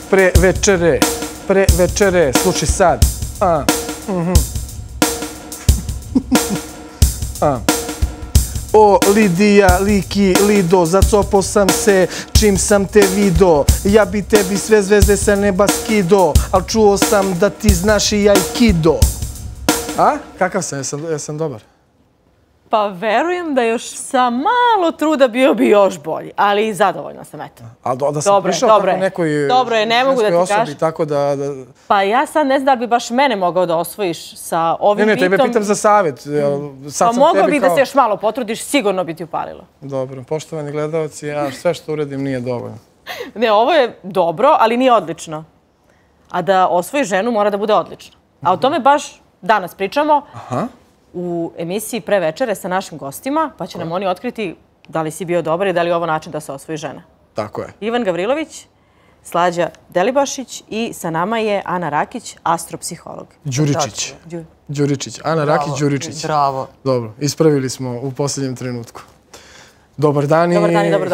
Pre večere, slušaj sad. O, Lidija, Liki, Lido, zacopo sam se čim sam te vidio. Ja bi tebi sve zvezde sa neba skido, al čuo sam da ti znaš i aikido. A? Kakav sam? Jesam dobar? Pa verujem da još sa malo truda bio bi još bolji, ali zadovoljna sam, eto. Ali da sam prišao kako nekoj ženskoj osobi, tako da... Pa ja sad ne znam da li bi baš mene mogao da osvojiš sa ovim bitom. Ne, tebe pitam za savjet. Pa mogao bi da se još malo potrudiš, sigurno bi ti upalilo. Dobro, poštovani gledalci, ja sve što uradim nije dovoljno. Ne, ovo je dobro, ali nije odlično. A da osvoji ženu mora da bude odlično. A o tome baš danas pričamo. U emisiji Pre večere sa našim gostima, pa će nam oni otkriti da li si bio dobar i da li je ovo način da se osvoji žena. Tako je. Ivan Gavrilović, Slađa Delibašić i sa nama je Ana Rakić, astropsiholog. Đuričić. Ana Rakić, Đuričić. Bravo. Dobro, ispravili smo u posljednjem trenutku. Dobar dan i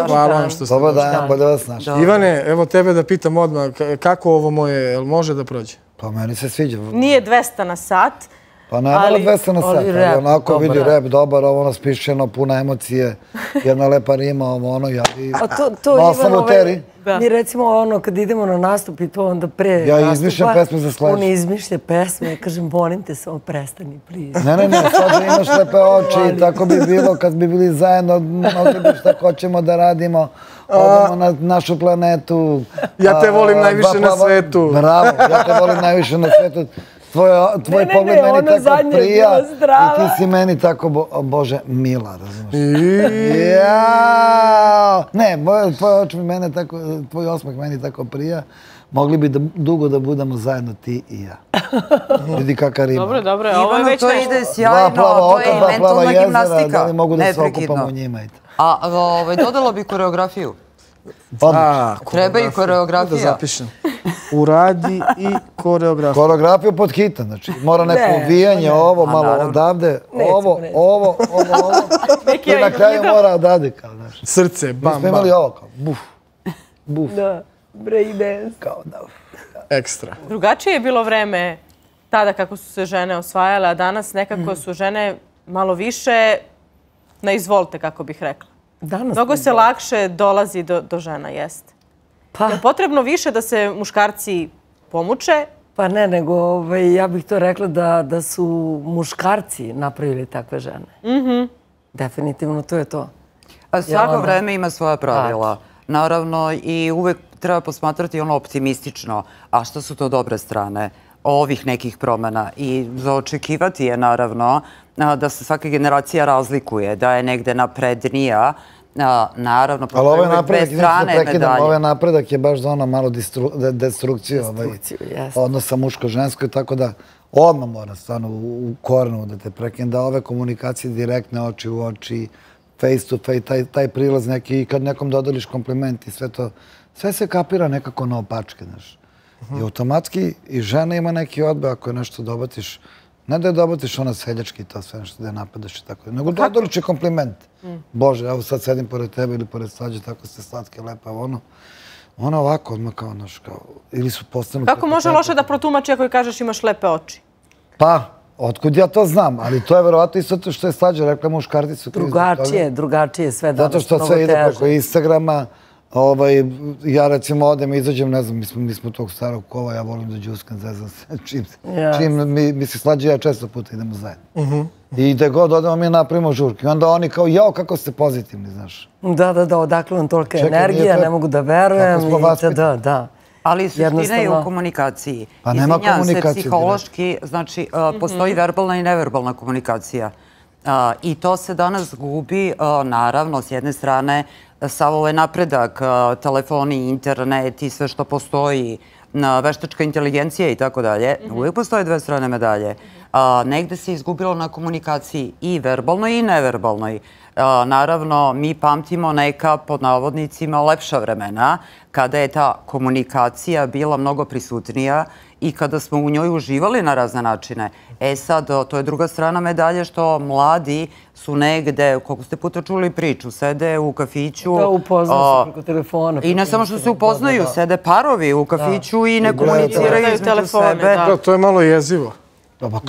hvala vam što ste došli. Dobar dan, bolje vas našli. Ivane, evo tebe da pitam odmah, kako ovo moje, jel može da prođe? Pa meni se sviđa. Nije 200 na sat. Pa ne mora 200 na sat, ali onako vidi rep dobar, ovo ono spišćeno, puna emocije, jedna lepa rima, ovo ono, ja i... To Ivan, mi recimo ono, kad idemo na nastup i to onda pre nastupa... Ja izmišljam pesme za Slađu. On izmišlja pesme, ja kažem, molim te, samo prestani, please. Ne, sad imaš lepe oči i tako bi bilo kad bi bili zajedno, mogli bi šta hoćemo da radimo, odemo na našu planetu. Ja te volim najviše na svetu. Bravo, ja te volim najviše na svetu. Tvoj pogled meni tako prija i ti si meni tako, Bože, mila, razumiješ? Ne, tvoj osmeh meni tako prija. Mogli bi dugo da budemo zajedno ti i ja. Vidi kakva rima. Dobro, ovo je već to ide sjajno, to je mentalna gimnastika. Da li mogu da se okupamo u njima? A dodalo bi koreografiju. Treba i koreografija. Da zapišem. Uradi i koreografiju. Koreografiju pod hitan, znači mora neko uvijanje, ovo, malo odavde, ovo. I na kraju mora odavde, kao, znaš. Srce, bam, bam. Mi smo imali ovo, kao, buf. Da, break dance. Kao, da. Ekstra. Drugačije je bilo vreme tada kako su se žene osvajale, a danas nekako su žene malo više na izvolte, kako bih rekla. Mnogo se lakše dolazi do žena, jeste. Je potrebno više da se muškarci pomuče? Pa ne, nego ja bih to rekla da su muškarci napravili takve žene. Definitivno, to je to. Svako vreme ima svoja pravila. Naravno, i uvek treba posmatrati ono optimistično. A što su to dobre strane ovih nekih promjena? I za očekivati je, naravno, da se svaka generacija razlikuje, da je negde naprednija. Naravno, postoje dve strane medalje. Ovaj napredak je baš za ono malo destrukciju odnosa muško-žensko i tako da odmah mora stvarno u korenu da te prekine, da ove komunikacije direktne oči u oči, face to face, taj prilaz neki i kad nekom dodališ kompliment i sve to, sve se kapira nekako na opačke, znaš. I automatski i žena ima neki odbe ako je nešto dobatiš. Ne da je dobatiš ona seljački i to sve nešto da je napadaš i tako. Nego dodališ je kompliment. Bože, evo sad sedim pored tebe ili pored Slađe, tako ste slatke, lepa, ono. Ona ovako odmah kao naš, kao, ili su postanu... Kako može loše da protumači ako joj kažeš imaš lepe oči? Pa, otkud ja to znam, ali to je verovatno isto što je Slađa rekla, muškarci su krivi. Drugačije sve danas. Zato što sve ide preko Instagrama. Ja recimo odem i izađem, ne znam, mi smo tog starog kova, ja volim da džuskam, zezam se, čim mi se Slađe, ja često puta idemo zajedno. I gde god odemo mi napravimo žurke. I onda oni kao, jao, kako ste pozitivni, znaš. Da, odakle vam tolika energija, ne mogu da verujem. Ali suština je u komunikaciji. Izvinjam se, psihološki, znači, postoji verbalna i neverbalna komunikacija. I to se danas gubi, naravno, s jedne strane, sav ovaj napredak, telefoni, internet i sve što postoji, veštačka inteligencija i tako dalje, uvijek postoje dve strane medalje. negde se izgubilo na komunikaciji i verbalnoj i neverbalnoj. Naravno, mi pamtimo neka, pod navodnicima, lepša vremena, kada je ta komunikacija bila mnogo prisutnija i kada smo u njoj uživali na razne načine. Sad, to je druga strana medalje, što mladi su negde, koliko ste puta čuli priču, sede u kafiću. Da, upoznaju se preko telefona. I ne samo što se upoznaju, sede parovi u kafiću i ne komuniciraju između sebe. To je malo jezivo.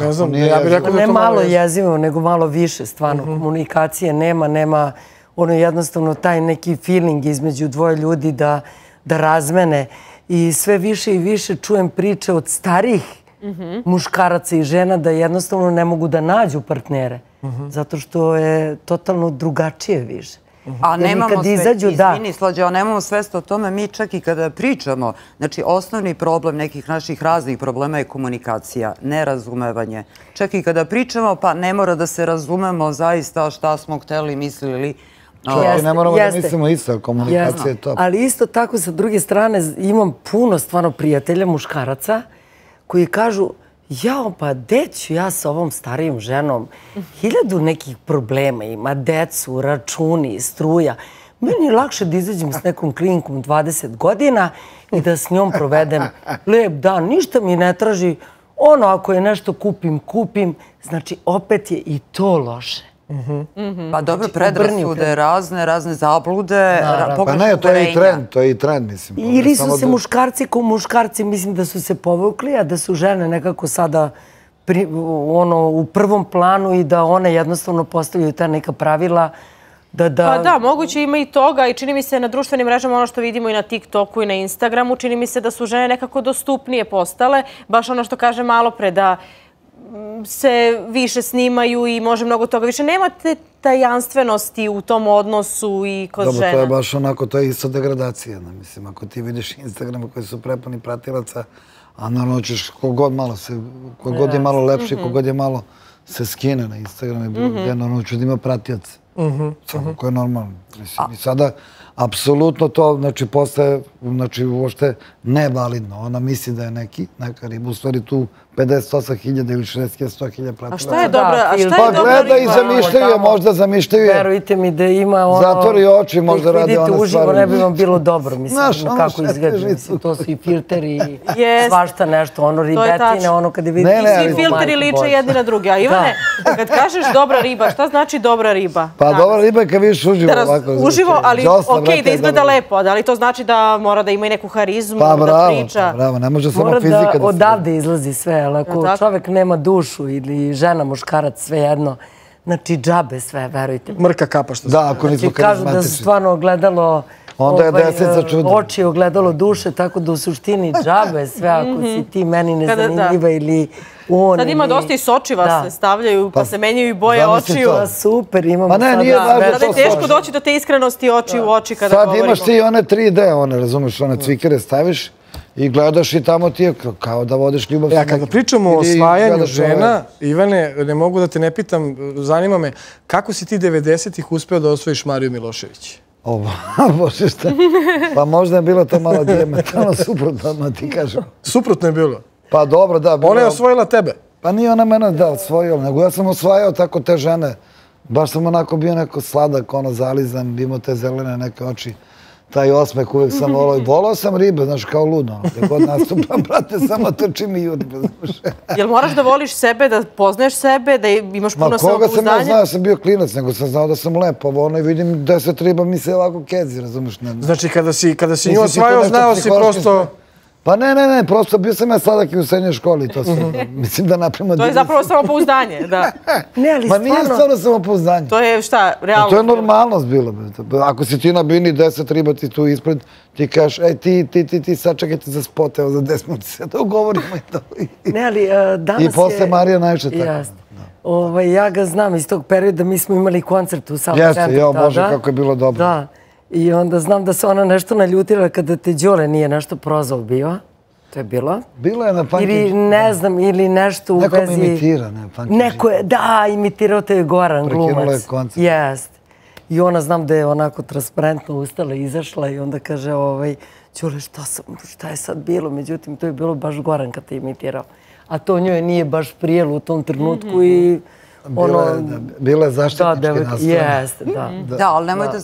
Ne znam, ja bih rekao da je to malo jezivo, nego malo više, stvarno. Komunikacije nema ono jednostavno taj neki feeling između dvoje ljudi da razmene. I sve više i više čujem priče od starih muškaraca i žena da jednostavno ne mogu da nađu partnere. Zato što je totalno drugačije više. A nemamo izvini Slađe, a nemamo svest o tome, mi čak i kada pričamo, znači osnovni problem nekih naših raznih problema je komunikacija, nerazumevanje. Čak i kada pričamo, pa ne mora da se razumemo zaista šta smo hteli, mislili. Čak i ne moramo da mislimo isto, komunikacija je to. Ali isto tako, sa druge strane, imam puno stvarno prijatelja, muškaraca, koji kažu, jao, pa deću ja sa ovom starijom ženom, 1000 nekih problema ima, decu, računi, struja. Meni je lakše da izađem s nekom klinkom 20 godina i da s njom provedem lep dan. Ništa mi ne traži. Ono, ako je nešto kupim. Znači, opet je i to loše. Pa dobro, predrasude, razne zablude. Pa ne, to je i trend, mislim. Ili su se muškarci ko muškarci, mislim da su se povukli, a da su žene nekako sada u prvom planu i da one jednostavno postavljaju ta neka pravila. Pa da, moguće ima i toga i čini mi se na društvenim mrežama, ono što vidimo i na TikToku i na Instagramu, čini mi se da su žene nekako dostupnije postale. Baš ono što kaže malo pre, da se više snimaju i može mnogo toga više. Nemate tajanstvenosti u tom odnosu i kod žena. Dobro, to je baš onako, to je isto degradacija. Mislim, ako ti vidiš Instagrama koji su prepuni pratilaca, a naravno ćeš kogod je malo lepši, kogod je malo se skine na Instagram i bilo gdje, naravno ću da ima pratioce. Samo koje je normalno. I sada, apsolutno to, znači, postaje, znači, uopšte nevalidno. Ona misli da je neka riba, u stvari tu 58.000 ili 60.000 pratila. A šta je dobra riba? Pa gleda i zamišljaju, možda zamišljaju. Verujte mi da ima ono... Zatvori oči, možda radi one stvari. Uživo ne bi vam bilo dobro, mislim, kako izgleda. To su i filteri i svašta nešto, ono ribetine, ono kada vidite... Svi filteri liče jedni na drugi. A Ivane, kad kažeš dobra riba, šta znači dobra riba? Pa dobra riba je kad vidiš uživo ovako. Uživo, ali okej, da izgleda lepo. Ali to znači da mora da ima i neku harizmu, da priča. Pa bravo, ne može samo fizika da se... Odavde izlazi sve, ali ako čovjek nema dušu ili žena, muškarac, sve jedno, znači džabe sve, verujte. Mrka kapa što se... Da, ako nismo karizmatični. Kažu da su stvarno ogledalo... Onda je desetica čudo. Oči ogledalo duše, tako da u suštini džabe sve, ako si ti meni nezanimljiva ili on... Sad ima dosta i sočiva se stavljaju, pa se menjaju i boje očiju. Super, imamo sada... Pa ne, nije važno to sočiva. Sada je teško doći do te iskrenosti oči u oči kada govorimo. Sad imaš ti one 3D, one, razumeš, one cvikere staviš i gledaš i tamo ti je kao da vodiš ljubav sa nekim. Kada pričamo o osvajanju žena, Ivane, ne mogu da te ne pitam, zanima me, kako si ti 90-ih uspeo da osvojiš Mariju Milošević? Bože šta. Pa možda je bilo to malo dijametralno suprotno, ti kažem. Suprotno je bilo? Pa dobro, da. Ona je osvojila tebe? Pa nije ona mene da osvojila, nego ja sam osvajao tako te žene. Baš sam onako bio neko sladak, zalizan, imao te zelene neke oči. Taj osmeh uvijek sam volao i volao sam ribe, znaš, kao ludo. Gdje god nastupam, brate, samo trčim i jurim. Jel moraš da voliš sebe, da poznaješ sebe, da imaš puno samopouzdanja? Ma koga sam ja znao, sam bio klinac, nego sam znao da sam lepo. Ono i vidim 10 riba mi se ovako kezi, razumiješ? Znači, kada si nju osvajao, znao si prosto... Pa ne, prosto bio sam ja sladak i u srednjoj školi, to sam, mislim da napravimo... To je zapravo samopouzdanje, da. Ma nije stvarno samopouzdanje. To je šta, realno? To je normalnost bilo. Ako si ti na bini 10 riba ti tu ispred, ti kažeš, ej ti sačekajte za spot, evo za 10 minuta se dogovorimo i to. Ne, ali danas je... I posle Marija najviše tako. Ja ga znam iz tog perioda, mi smo imali koncert u Salom centru. Jeste, jo, Bože, kako je bilo dobro. Da. I onda znam da se ona nešto naljutila kada te Đole nije nešto prozvao bio. To je bilo. Bilo je na Pankić. Ili ne znam, ili nešto u vezi... Neko me imitira, ne, Pankić. Neko je, da, imitirao te je Goran, glumac. Prekinula je koncert. Jest. I ona znam da je onako transparentno ustala i izašla i onda kaže, Đole, šta je sad bilo? Međutim, to je bilo baš Goran kad te imitirao. a to njoj nije baš prijelo u tom trenutku i Bilo je zaštitnički nastrojeno. Jeste, da. Da, ali nemojte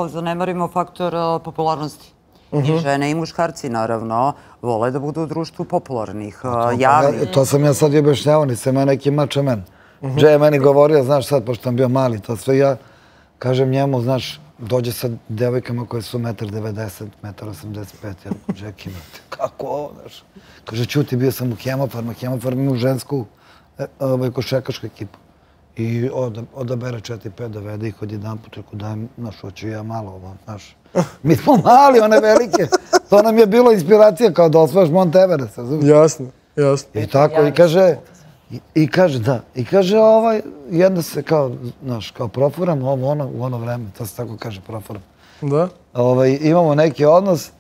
zanemarimo faktor popularnosti. I žene i muškarci, naravno, vole da budu u društvu popularnih, javnih. To sam ja sad i objašnjavao, nisam ja neki mača men. Dže je meni govorio, znaš sad, pošto sam bio mali, to sve ja kažem njemu, znaš, dođe sa devojkama koje su 1,90 m, 1,85 m, ja rekao, Džeki, kako ovo, znaš? Kaže, čuti, bio sam u Hemofarma, Hemofarma ima žensku košarkašku ekipu. I odabere 4-5, dovede ih od jedan put, rekao, daj, znaš, hoću ja malo ovo, znaš. Mi smo mali, one velike. To nam je bilo inspiracija kao da osvajaš Mont Everest, razumiješ? Jasno, jasno. I tako, i kaže, jedna se kao, znaš, kao profuram, u ono vreme, to se tako kaže, profuram. Da? Imamo neki odnos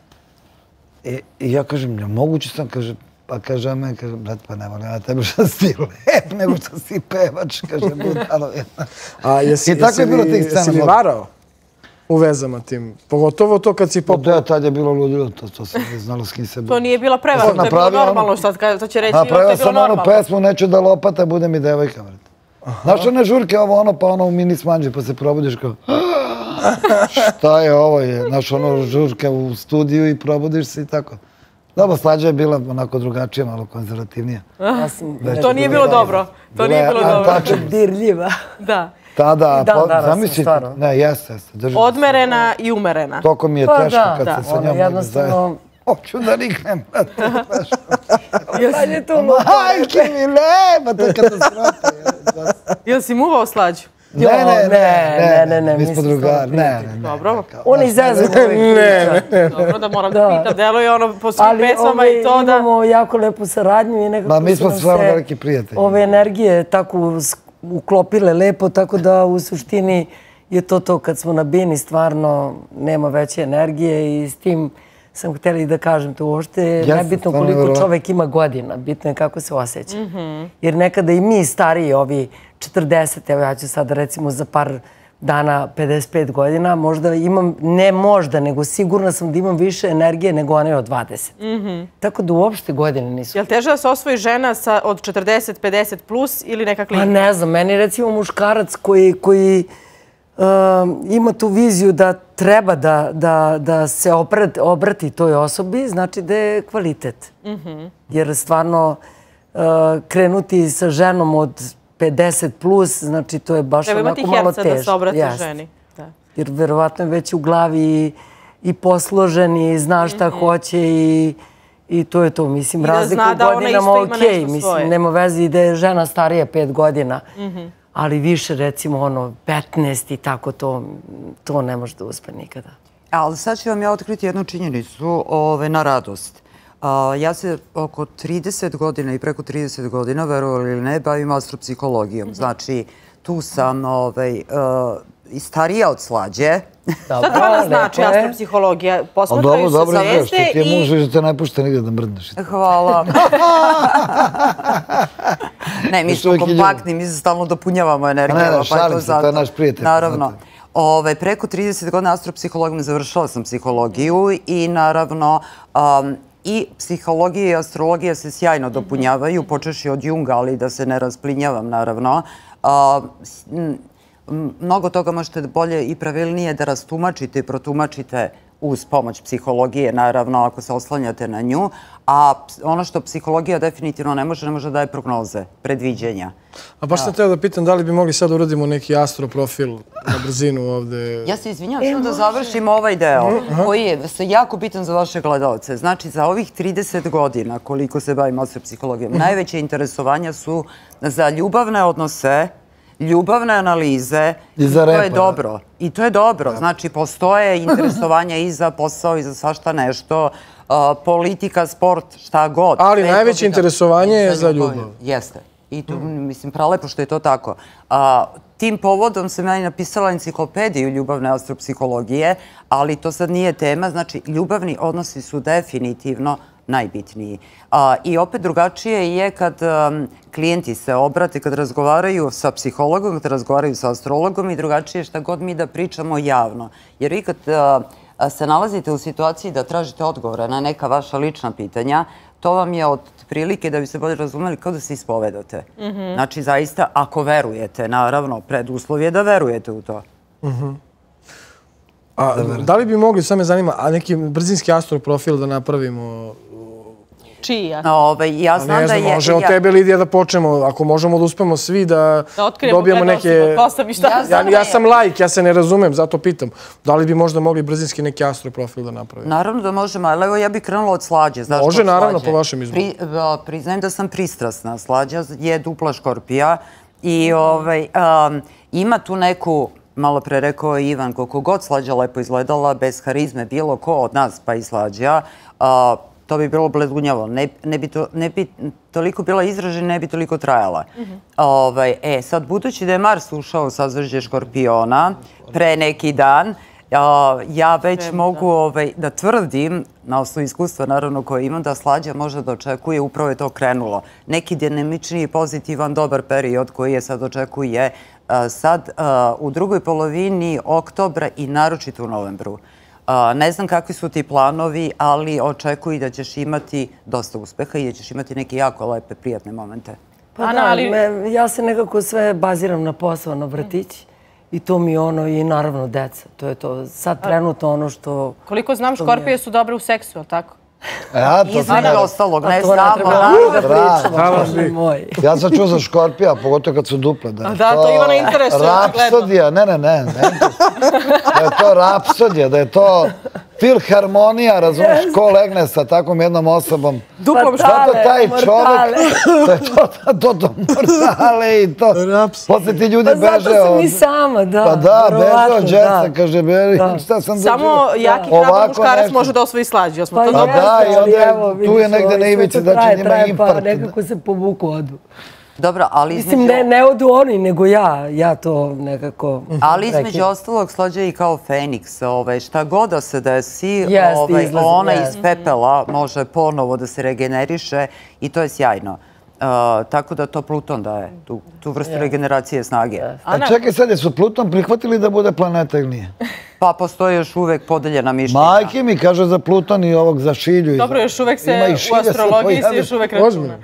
i ja kažem, nemoguće sam, kaže, pa kaže, a meni, kaže, brat, pa ne volim ja tebe što si lep, nego što si pevač, kaže, budalo jedna. A jesi li varao u vezama tim? Pogotovo to kad si popao? Da, tad je bilo ludilo, to se ne znalo s kim se bude. To nije bila prevara, to je bilo normalno, to će reći, to je bilo normalno. Napravio sam onu pesmu, neću da lopata, bude mi devojka, brat. Znaš one žurke, pa ono u mini smanđe, pa se probudiš kao, šta je ovo je, znaš ono žurke u studiju i probudiš se i tako. Dobro, Slađa je bila onako drugačija, malo konzervativnija. To nije bilo dobro. To nije bilo dobro. Dirljiva. Da. Tada, zamislite, ne, jeste. Odmerena i umerena. Toko mi je teško kad se sa njom ne zajedno. Hoću da riknem, brate. Sad je to lupo. Majke mi, ne, to je katastrofa. Jel si muvao Slađu? Ne, mi smo drugari, ne. Dobro. On izazvan. Ne. Dobro, da moram da pitam, deluje ono po svim pesmama i to da... Ali imamo jako lepu saradnju i nekako su nam se ove energije tako uklopile lepo, tako da u suštini je to kad smo na bini, stvarno nema veće energije i s tim sam htjela i da kažem to uopšte, nebitno koliko čovek ima godina, bitno je kako se osjeća. Jer nekada i mi stariji, ovi 40, evo ja ću sad recimo za par dana 55 godina, možda imam, ne možda, nego sigurna sam da imam više energije nego one od 20. Tako da uopšte godine nisu. Jel teže da se osvoji žena od 40, 50 plus ili neka klina? Pa ne znam, meni recimo muškarac koji ima tu viziju da treba da se obrati toj osobi, znači da je kvalitet. Jer stvarno krenuti sa ženom od 50 plus, znači to je baš onako malo teže. Treba imati herca da se obrati ženi. Jer verovatno je već u glavi i posložen i zna šta hoće i to je to. Mislim, razliku u godinama okej. Mislim, nema veze i da je žena starija 5 godina. Ali više, recimo, 15 i tako, to ne može da uspe nikada. Ali sad ću vam ja otkriti jednu činjenicu na radost. Ja se oko 30 godina i preko 30 godina, verovali ili ne, bavim astropsihologijom. Znači, tu sam i starija od Slađe. Šta to vada znači astropsihologija? Posmatraju se zvezde i... Ti je muž da te ne pušta nigde da mrdneš. Hvala. Ne, mi smo kompaktni, mi se stalno dopunjavamo energiju. Ne, šalim se, to je naš prijatelj. Naravno. Preko 30 godina astropsihologijom završila sam psihologiju i naravno i psihologija i astrologija se sjajno dopunjavaju, počeši od Junga, ali da se ne rasplinjavam, naravno. Mnogo toga možete bolje i pravilnije da rastumačite i protumačite uz pomoć psihologije, naravno, ako se oslanjate na nju. A ono što psihologija definitivno ne može daje prognoze, predviđenja. A baš sam teo da pitam da li bi mogli sad uradimo neki astroprofil na brzinu ovde. Ja se izvinjam, samo da završim ovaj deo, koji je jako bitan za vaše gledalce. Znači, za ovih 30 godina koliko se bavim astropsihologijom, najveće interesovanja su za ljubavne odnose, ljubavne analize, i to je dobro. I to je dobro. Znači, postoje interesovanja i za posao i za svašta nešto, politika, sport, šta god. Ali najveće interesovanje je za ljubav. Jeste. I tu, mislim, pralepo što je to tako. Tim povodom sam ja i napisala enciklopediju ljubavne astropsihologije, ali to sad nije tema. Znači, ljubavni odnosi su definitivno najbitniji. I opet drugačije je kad klijenti se obrate, kad razgovaraju sa psihologom, kad razgovaraju sa astrologom i drugačije šta god mi da pričamo javno. Jer vi kad se nalazite u situaciji da tražite odgovore na neka vaša lična pitanja, to vam je od prilike, da bi se bolje razumeli, kao da se ispovedate. Znači, zaista, ako verujete, naravno, preduslov je da verujete u to. Da li bi mogli, sad me zanima, neki brzinski astroprofil da napravimo? Čiji ja? Ja znam da je... Može od tebe, Lidija, da počnemo. Ako možemo da uspemo svi da dobijemo neke... Ja sam laik, ja se ne razumem, zato pitam. Da li bi možda mogli brzinski neki astroprofil da napravimo? Naravno da možemo, ali evo ja bih krenula od Slađe. Može, naravno, po vašem izboru. Priznajem da sam pristrasna. Slađa je dupla škorpija i ima tu neku... Malo pre rekao je Ivan, koliko god Slađa lepo izgledala, bez harizme, bilo ko od nas, pa i Slađa, to bi bilo bledunjavo. Ne bi toliko bila izražena, ne bi toliko trajala. Sad, budući da je Mars ušao u sazvežđe Škorpiona pre neki dan, ja već mogu da tvrdim, na osnovu iskustva naravno koje imam, da Slađa može da očekuje, upravo je to krenulo. Neki dinamični, pozitivan, dobar period koji je sad očekuje sad u drugoj polovini oktobra i naročito u novembru. Ne znam kakvi su ti planovi, ali očekuju da ćeš imati dosta uspeha i da ćeš imati neke jako lepe, prijatne momente. Pa da, ja se nekako sve baziram na posao, na vrtić. I to mi je ono, i naravno deca. To je to sad trenutno ono što... Koliko znam, škorpije su dobre u seksu, ali tako? Između ostalog, ne znamo. Ja sam čuo za škorpija, pogotovo kad su duple. Da, to Ivana interesuje. Rapsodija, ne. Da je to rapsodija, da je to filharmonija, razumiješ, ko legne sa takvom jednom osobom. Duplom šale, taj čovek, to do mortale i to. Posle ti ljudi beže od... Pa zato sam i sama, da. Pa da, beže od džesa, kaže, šta sam doživio. Samo jaki hrabar muškarac može da osvoji Slađu. Pa da, i onda tu je negde na ivici da će njima infarkt. Pa nekako se povuku odu. Dobro, ali između... Mislim, ne odu oni, nego ja to nekako... Ali između ostalog Slađa i kao Feniks. Šta god da se desi, ona iz pepela može ponovo da se regeneriše i to je sjajno. Tako da to Pluton daje, tu vrstu regeneracije snage. A čekaj sad, jesu Pluton prihvatili da bude planeta ili nije? Pa postoji još uvek podeljena mišljenja. Majke mi kaže za Pluton i ovog za Šilju. Dobro, još uvek se u astrologiji se još uvek računa.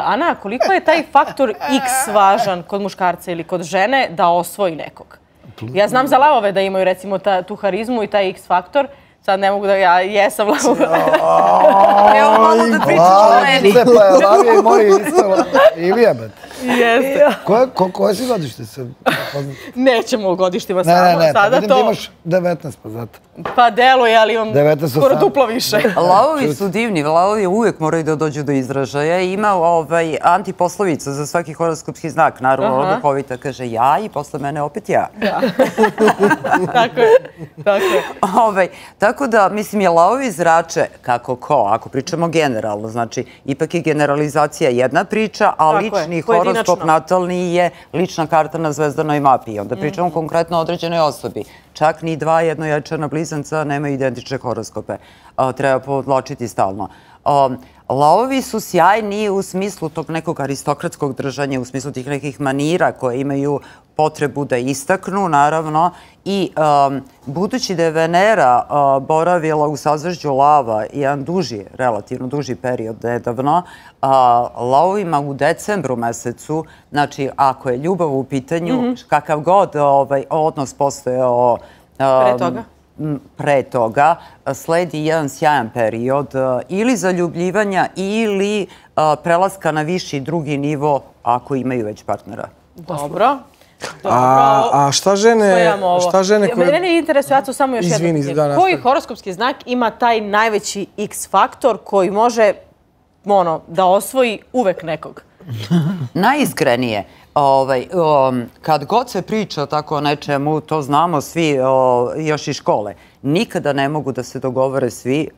Ana, koliko je taj faktor X važan kod muškarca ili kod žene da osvoji nekog? Ja znam za lavove da imaju recimo tu harizmu i taj X faktor. Sad ne mogu da ja jesam lavova. Evo malo da pričaš o meni. Pa je lavija i moji isto. Ilija, bet. Jeste. Koje si godište se? Nećemo u godištima samo. Ne, vidim da imaš 19 pa zato. Pa deluje, ali imam skoro duplo više. Lavovi su divni, lavovi uvijek moraju da dođu do izražaja. Ima antiposlovica za svaki horoskopski znak. Naravno, duhovita kaže ja i posle mene opet ja. Tako je. Tako da, mislim, je lavovi zrače kako ko, ako pričamo generalno. Znači, ipak je generalizacija jedna priča, a lični horoskop natalni je lična karta na zvezdanoj mapi. Onda pričamo konkretno o određenoj osobi. Čak ni dva jednojačana blizanca nemaju identične horoskope. Treba podvlačiti stalno. Lavovi su sjajni u smislu tog nekog aristokratskog držanja, u smislu tih nekih manira koje imaju potrebu da istaknu, naravno. I budući da je Venera boravila u sazvežđu Lava jedan relativno duži period nedavno, lavovima u decembru mesecu, znači ako je ljubav u pitanju, kakav god odnos postojao pre toga, sledi jedan sjajan period ili zaljubljivanja ili prelaska na viši drugi nivo ako imaju već partnera. Dobro. A šta žene koje... Mene interesuje, ja ću samo još jedno pitanje. Koji horoskopski znak ima taj najveći X faktor koji može da osvoji uvek nekog? Najiskrenije. Kad god se priča tako o nečemu, to znamo svi još iz škole, nikada ne mogu da se dogovore svi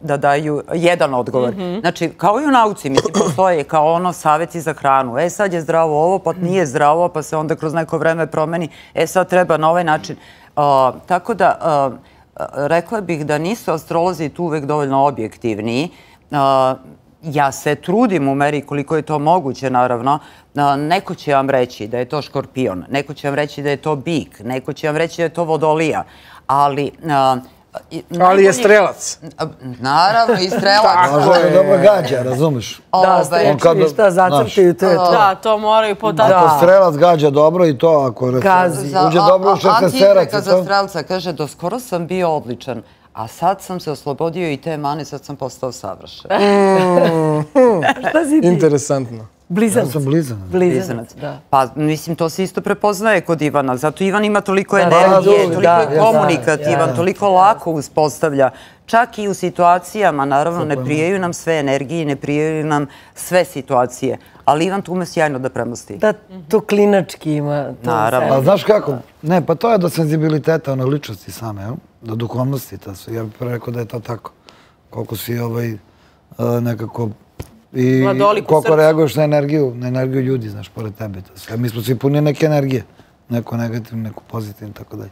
da daju jedan odgovor. Znači, kao i u nauci, mislim, postoje kao ono savjeti za hranu. Sad je zdravo ovo, pa nije zdravo, pa se onda kroz neko vreme promeni. Sad treba na ovaj način. Tako da, rekla bih da nisu astrolozi tu uvek dovoljno objektivni. Ja se trudim u meri koliko je to moguće, naravno. Neko će vam reći da je to škorpion, neko će vam reći da je to bik, neko će vam reći da je to vodolija, ali Ali je strelac. Naravno, i strelac. Možda je dobro gađa, razumeš? Da, strečevi šta zacrtaju, to je to. Da, to moraju podati. Ako strelac gađa dobro i to, ako uđe dobro u 16 Antihrika za strelca kaže, do skoro sam bio odličan, a sad sam se oslobodio i te mane, sad sam postao savršen. Šta si ti? Interesantno. Blizanac. Ja sam blizanac. Blizanac, da. Pa, mislim, to se isto prepoznaje kod Ivana. Zato Ivan ima toliko energije, toliko je komunikativan, toliko lako uspostavlja. Čak i u situacijama, naravno, ne prijaju nam sve energije, ne prijaju nam sve situacije. Ali Ivan tu ume sjajno da premosti. Da, to klinački ima. Naravno. A znaš kako? Ne, pa to je do senzibiliteta, ono, ličnosti same, do duhovnosti. Ja bih rekao da je to tako. Koliko si nekako... I koliko reaguješ na energiju ljudi, znaš, pored tebe. Mi smo svi puni neke energije. Neko negativno, neko pozitivno, tako dalje.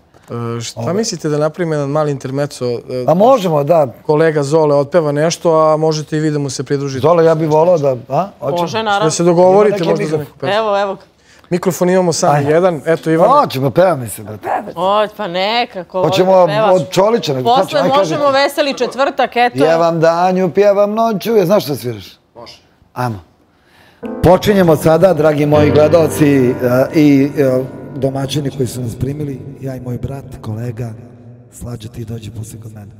Šta mislite da napravimo jedan mali intermeco? A možemo, da. Kolega Zole otpeva nešto, a možete i vi da mu se pridružite. Zole, ja bih volao da... Može, naravno. Da se dogovorite možda za neku pesmu. Evo. Mikrofon imamo samo jedan. Eto, Ivan. Hoćemo, peva mi se, brate. Pa nekako. Hoćemo od Čolića. Posle možemo Veseli četvrtak, eto. Pjevam danju, pjevam noću. Znaš što sviraš? Može. Ajmo. Počinjemo sada, dragi moji gledalci i domaćini koji su nas primili. Ja i moj brat, kolega, Slađa, ti dođi posle kod mene.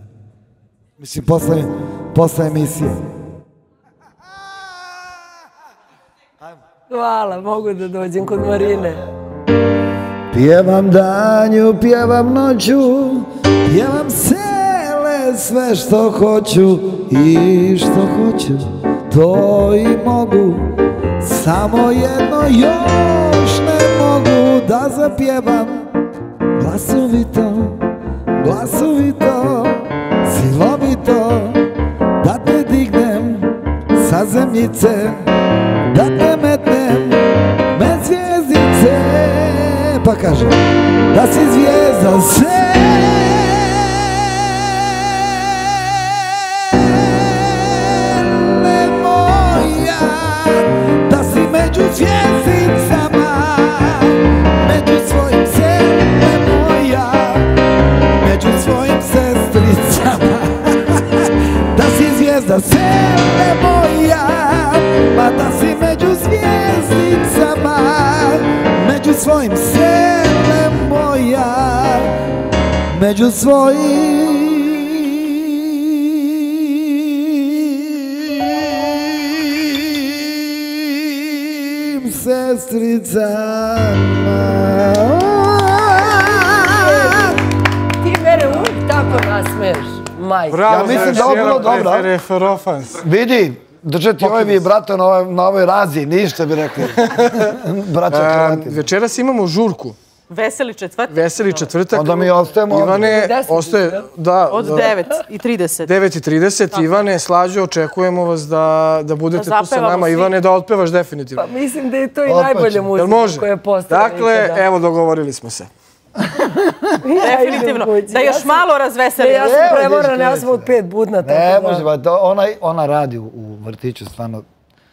Mislim, posle emisije. Hvala, mogu da dođem kod Marine. Pjevam danju, pjevam noću, pjevam sele, sve što hoću i što hoću, to i mogu. Samo jedno još ne mogu da zapjevam, glasovito, glasovito, silovito, da te dignem sa zemljice, da te metnem med zvijezdice. Pa kaže, da si zvijezda sele moja, da si među zvijezdicama, među svojim sele moja, među svojim sestricama. Da si zvijezda sele moja, pa da si među zvijezdicama, među svojim sele moja, među svojim sestricama. Ti mene uvijek tako nasmeješ, majke. Ja mislim da ovo bilo dobro. Vidi, držati ovaj vibrato na ovoj razi, ništa bi rekli. Večeras imamo žurku. Veseli četvrtak. Veseli četvrtak. Onda mi ostajemo. Ivane, ostaje... Od 9:30. 9:30. Ivane, Slađo, očekujemo vas da budete tu sa nama. Ivane, da otpevaš definitivno. Pa mislim da je to i najbolja muzika koja je postavljena. Dakle, evo, dogovorili smo se. Definitivno. Da još malo razveselimo. Ja sam premorana, ja sam od 5 budna. Ne, može, ona radi u vrtiću, stvarno.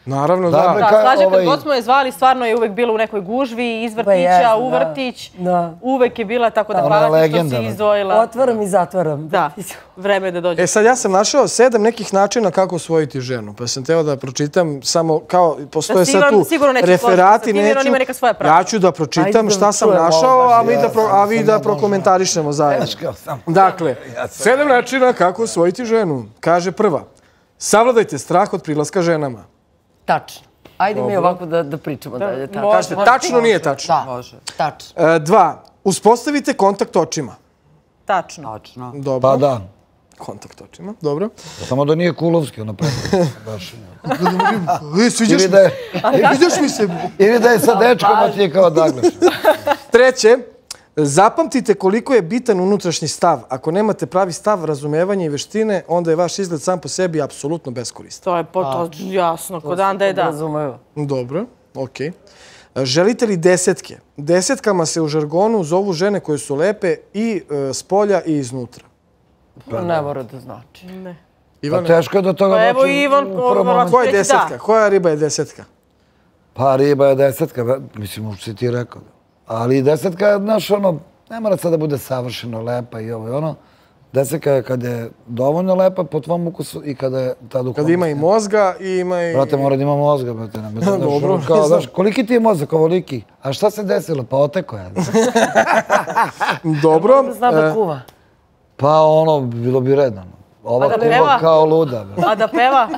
Naravno, da. Da, Slađa, kad god smo je zvali, stvarno je uvek bila u nekoj gužvi, iz vrtića u vrtić. Uvek je bila, tako da hvala ti što si izdvojila. Otvaram i zatvaram. Da, vreme je da dođe. Sad ja sam našao 7 nekih načina kako osvojiti ženu. Pa sam teo da pročitam samo kao, postoje sad tu referati, neću. Ja ću da pročitam šta sam našao, a vi da prokomentarišemo zajedno. Dakle, 7 načina kako osvojiti ženu. Kaže prva, savladajte strah od prilaska ženama. Tačno. Ajde mi ovako da pričamo dalje. Kažete, tačno, nije tačno? Da, može. Tačno. 2. Uspostavite kontakt očima. Tačno. Dobro. Pa da. Kontakt očima, dobro. Samo da nije Kulovski, ono preko. Sviđaš mi se. Ili da je sa dečkom, a ti je kao Douglas. 3. Zapamtite koliko je bitan unutrašnji stav. Ako nemate pravi stav, razumevanje i veštine, onda je vaš izgled sam po sebi apsolutno beskoristan. To je jasno, ko dan da je da. Dobro, okej. Želite li desetke? Desetkama se u žargonu zovu žene koje su lepe i s polja i iznutra. Ne mora da znači. Ne. Pa teško je do toga doći. Evo Ivan, koja je desetka? Koja riba je desetka? Pa riba je desetka, mislim, uopšte ti rekao. Ali desetka je, znaš, ono, ne mora sad da bude savršeno lepa i ovo i ono. Deseka je kad je dovoljno lepa po tvom ukusu i kada je ta duhovnost. Kad ima i mozga i ima i... Brate, mora da ima mozga, brate. Dobro. Koliki ti je mozak, ovoliki? A šta se desilo? Pa oteko je. Dobro. Zna da kuva. Pa ono, bilo bi redno. Ova kuva kao luda. A da peva?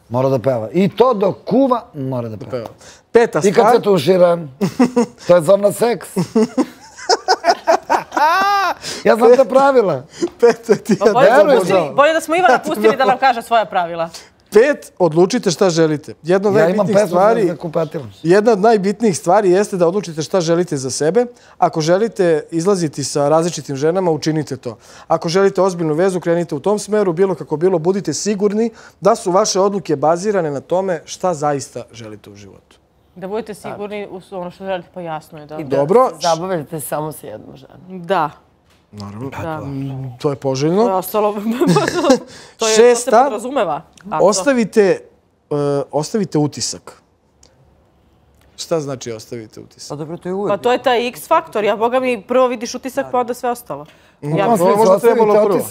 Mora da peva. I to dok kuva, mora da peva. Peta stvar... I kad se tušira, to je zov na seks. Ja znam ta pravila. Peta ti ja bolje da smo Ivana pustili da nam kaže svoja pravila. 5. Odlučite šta želite. Jedna od najbitnijih stvari jeste da odlučite šta želite za sebe. Ako želite izlaziti sa različitim ženama, učinite to. Ako želite ozbiljnu vezu, krenite u tom smeru. Bilo kako bilo, budite sigurni da su vaše odluke bazirane na tome šta zaista želite u životu. Da budete sigurni u ono što želite, pa jasno je. I da se zabavite samo sa jednom ženom. Da. Naravno, to je poželjno. To je ostalo, to se podrazumeva. Ostavite utisak. Šta znači ostavite utisak? Pa dobro, to je uvijek. Pa to je taj X faktor. Ja, boga mi, prvo vidiš utisak, pa onda sve ostalo.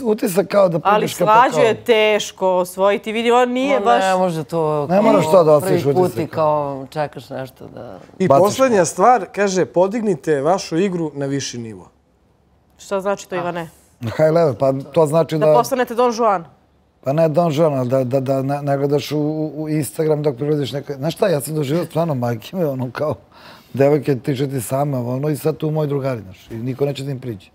Utisak kao da ali svađu je teško osvojiti. Vidi, on nije baš... Ne može to... Ne moraš to da osvojiš utisak. Prvi put i kao čekaš nešto da... I poslednja stvar, kaže, podignite vašu igru na viši nivo. Šta znači to, Ivane? High level, pa to znači da... Da postanete Don Juan. Pa ne Don Juan, ali da ne gledaš u Instagram dok privodiš neka... Znaš šta, ja sam doživio stvarno majke me, ono kao... Devojke tiče ti same, ono i sad tu moji drugari, znaš, i niko neće da im priđe.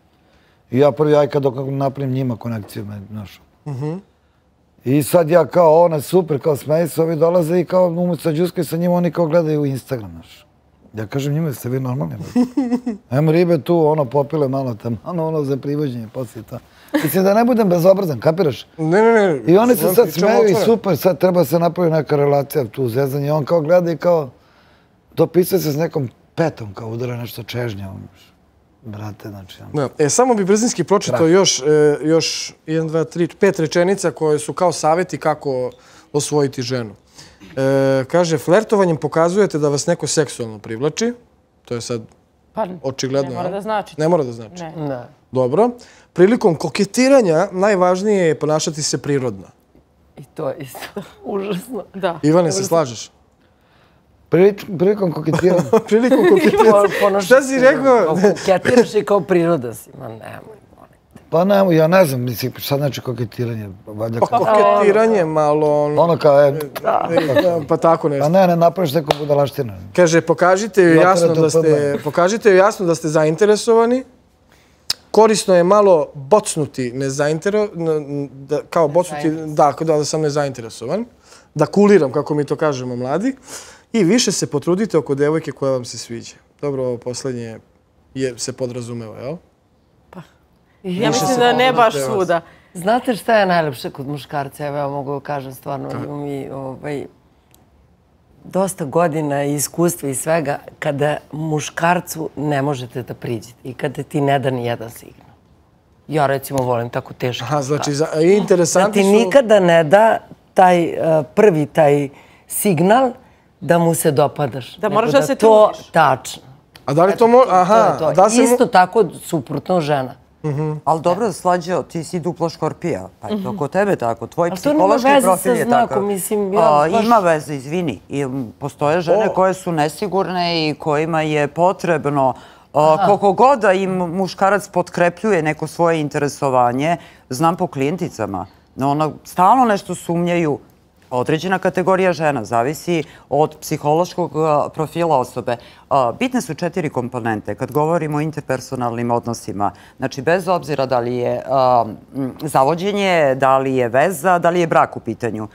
I ja prvi ajka dok napravim njima konekciju, znaš. I sad ja kao, ona super, kao smeji se, ovi dolaze i kao umjesto džuskaju sa njima, oni kao gledaju u Instagram, znaš. Ja kažem njima, ste vi normalni? Ajmo ribe tu, ono, popile malo tamo, ono za privođenje, poslije to. Mislim da ne budem bezobrazan, kapiraš? Ne. I oni se sad smeju i super, sad treba se napravi neka relacija tu zezanje. I on kao gleda i kao, dopisuje se s nekom petom, kao udara nešto čežnja. Brate, znači... Samo bi brzinski pročitao još 1, 2, 3, 5 rečenica koje su kao savjeti kako osvojiti ženu. Kaže, flertovanjem pokazujete da vas neko seksualno privlači. To je sad očigledno. Ne mora da znači. Ne mora da znači. Dobro. Prilikom koketiranja najvažnije je ponašati se prirodno. I to je isto užasno. Ivane, se slažeš? Prilikom koketiranja. Prilikom koketiranja. Šta si rekao? Koketiraš i kao priroda si. Ma nemoj. Pa nemoj, ja ne znam, mislim, šta znači koketiranje? Koketiranje malo... Ono kao, pa tako nešto. Pa ne napraviš neku budalaštinu. Kaže, pokažite joj jasno da ste zainteresovani. Korisno je malo bocnuti kao bocnuti, da sam nezainteresovan. Da kuliram, kako mi to kažemo mladi. I više se potrudite oko devojke koja vam se sviđa. Dobro, ovo poslednje se podrazumeva, jel? Ja mislim da ne baš svuda. Znate šta je najlepše kod muškarca? Evo ja mogu da kažem stvarno, imam i dosta godina i iskustva i svega, kada muškarcu ne možete da priđete i kada ti ne da ni jedan signal. Ja recimo volim tako teški muškarca. Znači, interesantni su... Da ti nikada ne da prvi taj signal da mu se dopadaš. Da moraš da se to tačno. A da li to može... Aha. Isto tako suprotno žena. Ali dobro, Slađo, ti si dupla škorpija. Pa je to kod tebe tako. Tvoj psihološki profil je takav. Ima veze, izvini. Postoje žene koje su nesigurne i kojima je potrebno, koliko god da im muškarac potkrepljuje neko svoje interesovanje, znam po klijenticama, stalno nešto sumnjaju. Određena kategorija žena zavisi od psihološkog profila osobe. Bitne su 4 komponente kad govorimo o interpersonalnim odnosima. Znači, bez obzira da li je zavođenje, da li je veza, da li je brak u pitanju.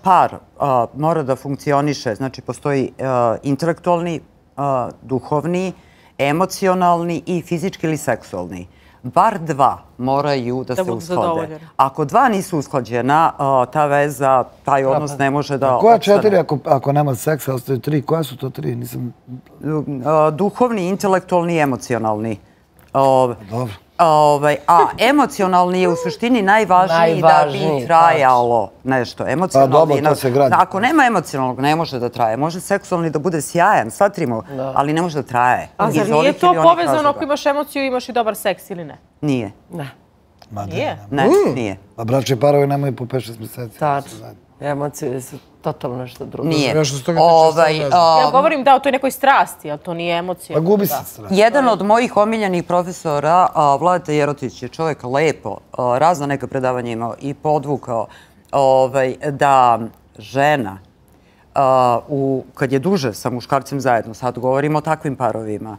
Par mora da funkcioniše, znači postoji intelektualni, duhovni, emocionalni i fizički ili seksualni. Bar 2 moraju da se usklade. Ako 2 nisu usklađena, ta veza, taj odnos ne može da... Koja 4 ako nema seksa, ostaju 3? Koja su to 3? Duhovni, intelektualni i emocionalni. Dobro. A emocionalni je u suštini najvažniji da bi trajalo nešto. Pa dobro, to se gradi. Ako nema emocionalnog, ne može da traje. Može seksualni da bude sjajan, svatrimo, ali ne može da traje. A zar nije to povezano ako imaš emociju, imaš i dobar seks ili ne? Nije. Ne. Nije? Ne, nije. Pa bračni parovi nemaju po 5-6 mjeseci. Tačno. Emocije su totalno nešto drugo. Nije. Ja govorim da o toj nekoj strasti, ali to nije emocija. Pa gubi se strast. Jedan od mojih omiljenih profesora, Vladeta Jerotić, je čovjek lepo, razna neka predavanja imao i podvukao da žena, kad je duže sa muškarcem zajedno, sad govorimo o takvim parovima,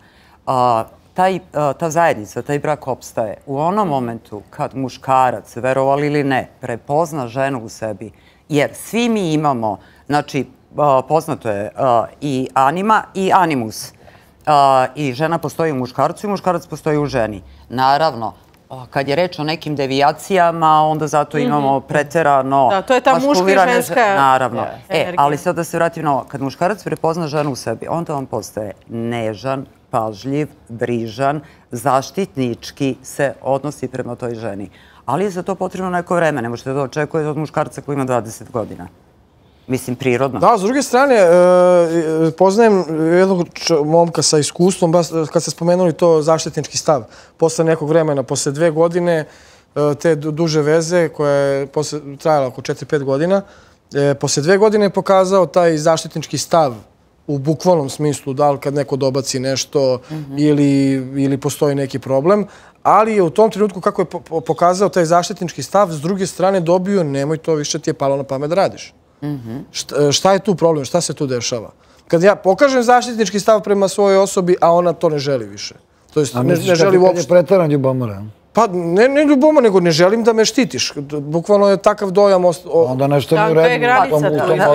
ta zajednica, taj brak opstaje u onom momentu kad muškarac, verovali ili ne, prepozna ženu u sebi. Jer svi mi imamo, znači, poznato je i anima i animus. I žena postoji u muškarcu i muškarac postoji u ženi. Naravno, kad je reč o nekim devijacijama, onda zato imamo preterano... Da, to je ta muška i ženska... Naravno. Ali sad da se vratim na ovo. Kad muškarac prepozna ženu u sebi, onda on postaje nežan, pažljiv, brižan, zaštitnički se odnosi prema toj ženi. Ali je za to potrebno neko vreme. Ne možete da očekujete od muškarca koji ima 20 godina. Mislim, prirodno. Da, s druge strane, poznajem jednog momka sa iskustvom, kad ste spomenuli to zaštitnički stav. Posle nekog vremena, posle 2 godine, te duže veze, koja je trajala oko 4-5 godina, posle 2 godine je pokazao taj zaštitnički stav u bukvalnom smislu, da li kad neko dobaci nešto ili postoji neki problem, ali je u tom trenutku kako je pokazao taj zaštitnički stav, s druge strane dobio nemoj to više ti je palo na pamet da radiš. Šta je tu problem? Šta se tu dešava? Kad ja pokažem zaštitnički stav prema svojoj osobi, a ona to ne želi više. To jest ne želi uopšte. Kad je pretaran ljubomora? Pa ne ljubomora, nego ne želim da me štitiš. Bukvalno je takav dojam... Onda nešto nije u redu.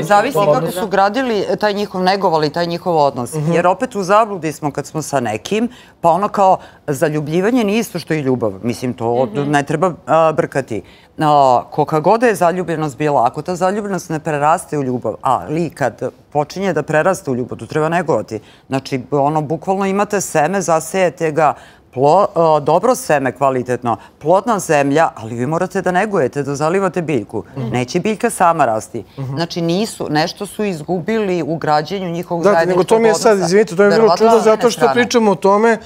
Zavisi kako su gradili taj njihov, negovali taj njihov odnos. Jer opet u zabludi smo kad smo sa nekim, pa ono kao zaljubljivanje nije isto što i ljubav. Mislim, to ne treba brkati. Koga god je zaljubljenost bila, ako ta zaljubljenost ne preraste u ljubav, ali kad počinje da preraste u ljubav, to treba negovati. Znači, ono, bukvalno imate seme, zasejete ga, dobro seme, kvalitetno, plodna zemlja, ali vi morate da negujete, da zalivate biljku. Neće biljka sama rasti. Znači, nešto su izgubili u građenju njihovog zajedničkog odnosa. Nego to mi je sad, izvinite, to je bilo čudo zato što pričamo o tome,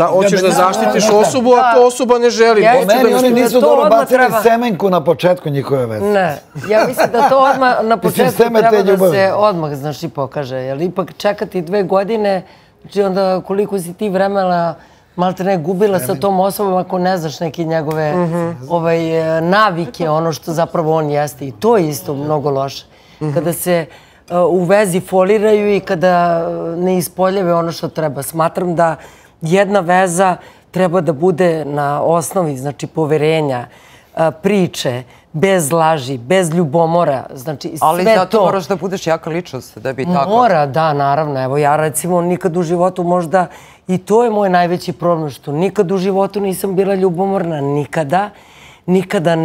hoćeš da zaštitiš osobu, a to osoba ne želi. Po meni oni nisu dobro bacili semenku na početku njihove veze. Ne, ja mislim da to odmah na početku treba da se odmah, znaš, i pokaže. Jer ipak čekati 2 godine, znači onda koliko si ti vremena malte ne gubila sa tom osobom ako ne znaš neke njegove navike, ono što zapravo on jeste. I to je isto mnogo loše. Kada se u vezi foliraju i kada ne ispoljave ono što treba. Smatram da jedna veza treba da bude na osnovi, znači, poverenja, priče, bez laži, bez ljubomora, znači sve to... Ali zato moraš da budeš jaka ličnost, da bi tako... Mora, da, naravno. Evo, ja recimo nikad u životu možda, i to je moj najveći problem, što nikad u životu nisam bila ljubomorna, nikada. Nikada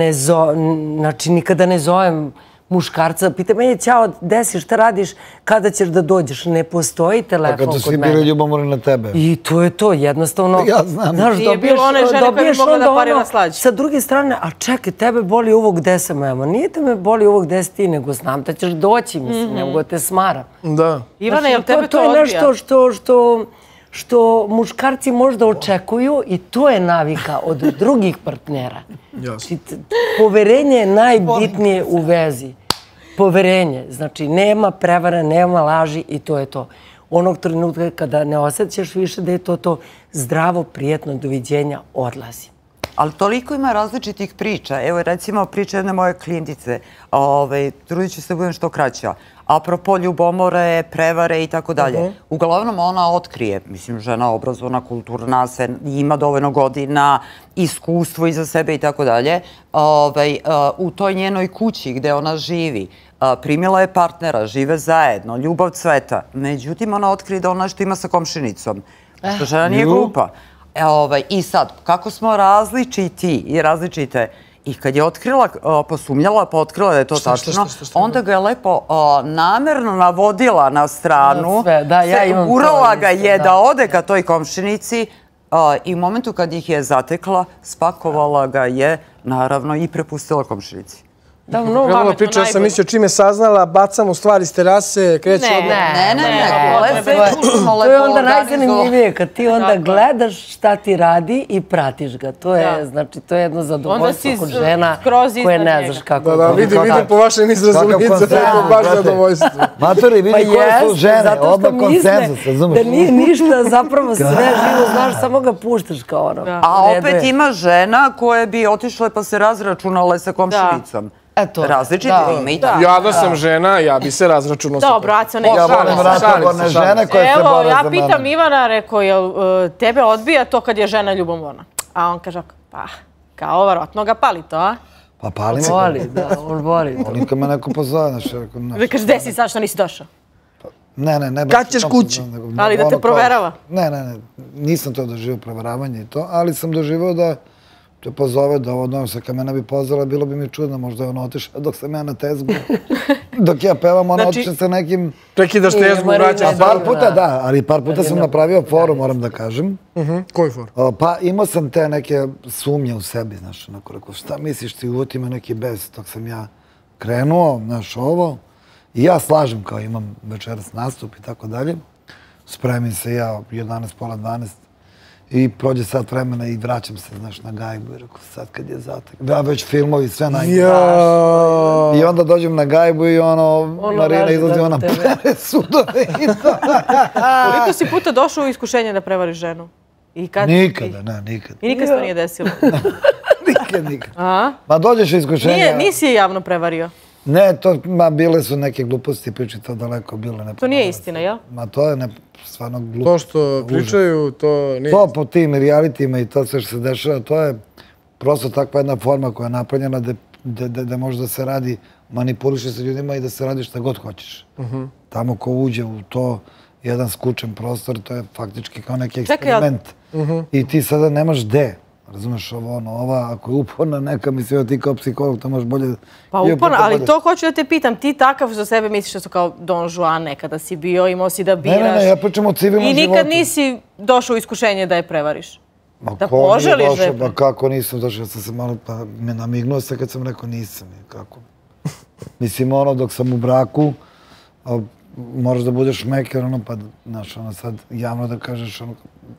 ne zovem muškarca. Pita me, ćao, gde si, šta radiš, kada ćeš da dođeš? Ne postoji telefon kod mene. A kada su bili ljubomorni na tebe? I to je to, jednostavno. Ja znam. Nije bilo one žene koje bi mogla da pari na slađe. Sa druge strane, a čekaj, tebe boli ovo gde sam, evo. Nije te me boli ovo gde si ti, nego znam da ćeš doći, mislim, nego da te smaram. Da. Ivana, jel tebe to odbija? To je nešto što muškarci možda očekuju i to je navika od drugih partnera. Poverenje je najbitnije u vezi. Poverenje. Znači, nema prevara, nema laži i to je to. Onog trenutka kada ne osjećaš više da je to zdravo, prijetno, doviđenja, odlazi. Ali toliko ima različitih priča. Evo, recimo, priča jedne moje klijentice. Trudit ću se da budem što kraća. Apropo ljubomore, prevare i tako dalje. Uglavnom ona otkrije, mislim, žena obrazovana, kulturna, ima dovoljno godina, iskustvo iza sebe i tako dalje. U toj njenoj kući gde ona živi, primila je partnera, žive zajedno, ljubav cveta. Međutim, ona otkrije da ona što ima sa komšinicom. Što žena nije glupa. I sad, kako smo različiti i različite, i kad je otkrila, posumnjala, pa otkrila da je to tačno, onda ga je lepo namerno navodila na stranu, urala ga je da ode ka toj komšinici i u momentu kad ih je zatekla, spakovala ga je, naravno, i prepustila komšinici. Da, mnogo pametno, priča, ja sam mislio čime saznala, bacam u stvari s terase, kreću od... To je onda najzanimljivije, kad ti onda gledaš šta ti radi i pratiš ga. To je, znači, to je jedno zadovoljstvo kod žena koje ne znaš kako... Da, vidim po vašem izrazu lica, to je baš zadovoljstvo. Matori, vidi koje su žene, odmah konsenzus, razumiješ? Da nije ništa, zapravo sve živo, znaš, samo ga puštaš kao ono. A opet ima žena koje bi otišle pa se razračunale sa komšinicom. Različite ima i tako. Ja da sam žena, ja bi se razračunao sa Dobro, Aco, ne. Ja volim ratoborne žene koje se bore za mene. Evo, ja pitam Ivana, rekao, jel tebe odbija to kad je žena ljubomorna? A on kaže, pa, kao verovatno ga pali to, a? Pa palim. Voli, da, on voli. Volim kad me neko pozove, znaš. Vi kaže, gde si sad što nisi došao? Ne. Kad ćeš kući? Ali da te proverava? Ne, nisam to doživio proveravanje i to, ali sam doživio da te pozove da ovo odnovom se kad me ne bi pozvala, bilo bi mi čudno, možda je ona otišla dok sam ja na tezgu. Dok ja pevam, ona otišla sa nekim... Prekidaš tezgu, vraćaš. Par puta da, ali par puta sam napravio foru, moram da kažem. Koji for? Pa imao sam te neke sumnje u sebi, znaš, onako rekao, šta misliš ti, uvoti me neki bez, dok sam ja krenuo, znaš, ovo. I ja slažem kao imam večeras nastup i tako dalje. Spremim se ja 11, pola 12. I prođe sat vremena i vraćam se, znaš, na gajbu. I rekao, sad kad je zatak. Da, već filmovi, sve najgore. I onda dođem na gajbu i Marina izlazi, ona pere sudove i to. Koliko si puta došao u iskušenje da prevariš ženu? Nikada, ne, nikada. I nikad se to nije desilo? Nikad. Ma dođeš u iskušenje... Nisi je javno prevario? Ne, bile su neke gluposti, priče to daleko bilo. To nije istina, jel? Ma to je stvarno glupost. To što pričaju, to nije... To po tim realitima i to sve što se dešava, to je prosto takva jedna forma koja je napravljena da može da se radi, manipuliše se ljudima i da se radi šta god hoćeš. Tamo ko uđe u to, jedan skučen prostor, to je faktički kao neki eksperiment. I ti sada nemaš gde. Razumeš ovo, ova, ako je uporna neka, mislim, ti kao psiholog, to možeš bolje... Pa uporna, ali to hoću da te pitam, ti takav za sebe misliš da su kao Don Juan nekada si bio, imao si da biraš... Ne, ja pričam o civilnom životu. I nikad nisi došao u iskušenje da je prevariš? Da poželiš da je prevariš? Pa kako nisam došao, ja sam se malo, pa me namignuo se kad sam rekao nisam, kako. Mislim, dok sam u braku, moraš da budeš meker, pa, znaš, sad javno da kažeš,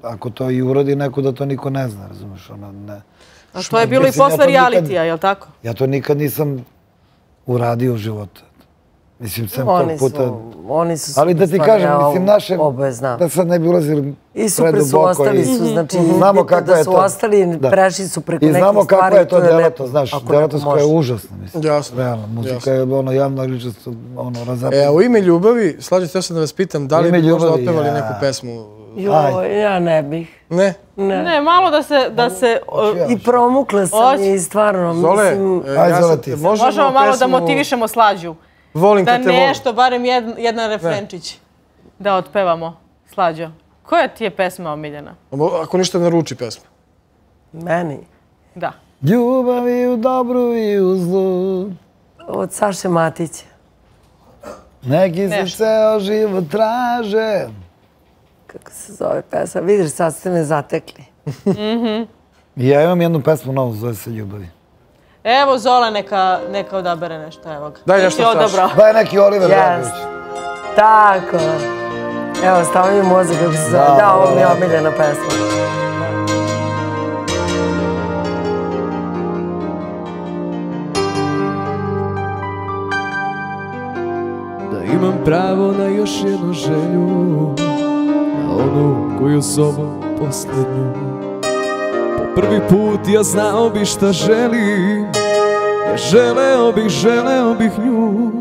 ako to i urodi neko, da to niko ne zna, razumiješ, ne. A to je bilo i posle realitija, je li tako? Ja to nikad nisam uradio u životu. Mislim, sam tog puta... Oni su... Ali da ti kažem, mislim, naše... Da sad ne bi ulazili preduboko. I super su ostali su, znači, da su ostali, prešli su preko nekih stvari. I znamo kakva je to djelatnost, znaš, djelatnost koja je užasna, mislim. Jasno. Realno, muzika je javna ličnost, razapljena. U ime ljubavi, slađete se da vas pitam, da li bi možda otpevali neku pesmu? Ja ne bih. Ne? Ne, malo da se... I promukla sam i stvarno, mislim... Možemo malo da motivišemo Slađu. Volim kad te volim. Da nešto, barem jedan refrenčić da otpevamo. Slađo, koja ti je pesma omiljena? Ako ništa naruči pesma. Meni? Da. Ljubav i u dobru i u zlu. Od Saše Matića. Neki se ceo život traže. Kako se zove pesma? Vidiš, sad ste me zatekli. Ja imam jednu pesmu novu, zove se Ljubavi. Evo Zola neka odabere nešto, evo ga. Daj nešto Saša. Daj neki Oliver Dragović. Tako. Evo, stavi mi mozak kako se zove. Da, ovo mi je omiljena pesma. Da imam pravo na još jednu želju, na onu koju zovu posljednju. Po prvi put ja znao bi šta želim, ja želeo bih nju.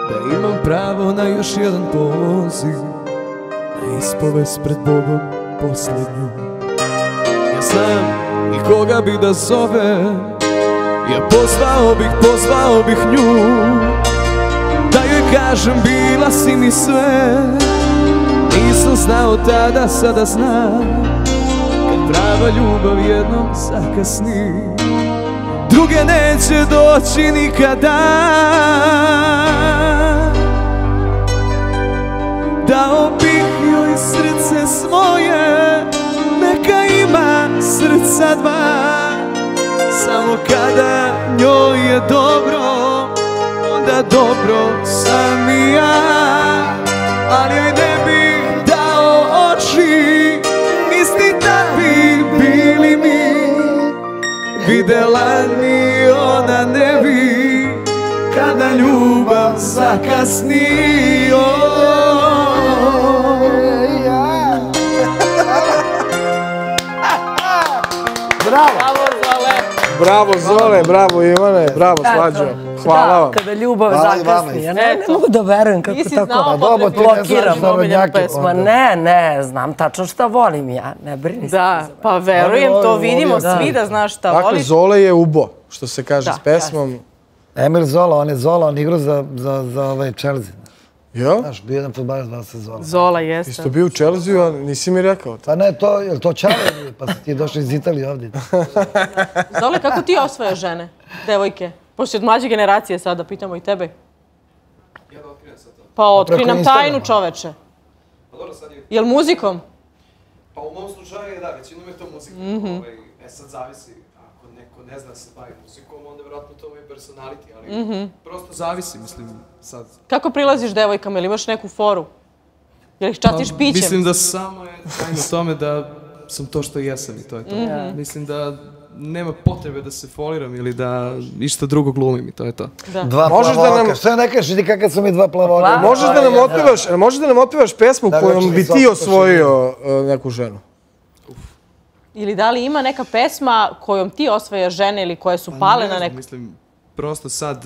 Da imam pravo na još jedan poziv, na ispovest pred Bogom posljednju. Ja znam i koga bi da zovem, ja pozvao bih nju. Da joj kažem bila si mi sve, nisam znao tada, sada znam. Kad prava ljubav jednom zakasni, druge neće doći nikada. Dao bih joj srce svoje, neka ima srca dva. Samo kada njoj je dobro, da dobro sam i ja, ali joj ne bih dao oči, isti da bi bili mi. Videla ni ona ne bi, kada ljubav zakasni. Bravo! Bravo Zole, bravo Ivane, bravo Slađo. Hvala vam. Kada ljubav zakasni. Ja ne mogu da verujem kako tako blokiram pesma. Ne, znam tačno šta volim ja. Ne brini se. Da, pa verujem, to vidimo svi da znaš šta voliš. Dakle, Zole je ubo, što se kaže s pesmom. Emil Zola, on je Zola, on igrao za Chelsea. Jo? Znaš, bio jedan fudbalac zvao se Zola. Zola jeste. Isto bio u Chelsea, a nisi mi rekao. Pa ne, je li to Čale? Pa si ti došli iz Italije ovdje. Zole, kako ti osvajaš žene, devojke? Pošto je od mlađe generacije sada, pitamo i tebe. Ja da otkrijem sad to. Pa otkri nam tajnu, čoveče. Pa dobro, sad je... Jel muzikom? Pa u mom slučaju je da, većinom je to muzika. Sad zavisi, ako neko ne zna da se bavi muzikom, onda vjerojatno to je personality, ali prosto zavisi, mislim, sad. Kako prilaziš devojkama, ili imaš neku foru? Jel ih častiš pićem? Mislim da samo je tajno tome da sam to što jesam i to je to. Mislim da nema potrebe da se foliram ili da išta drugo glumim i to je to. Dva plavoka, što ne kažeš, vidi kakav su mi dva plavoka. Možeš da nam otpevaš pesmu kojom bi ti osvojio neku ženu? Ili da li ima neka pesma kojom ti osvajaš žene ili koje su pale na neku... Mislim, prosto sad...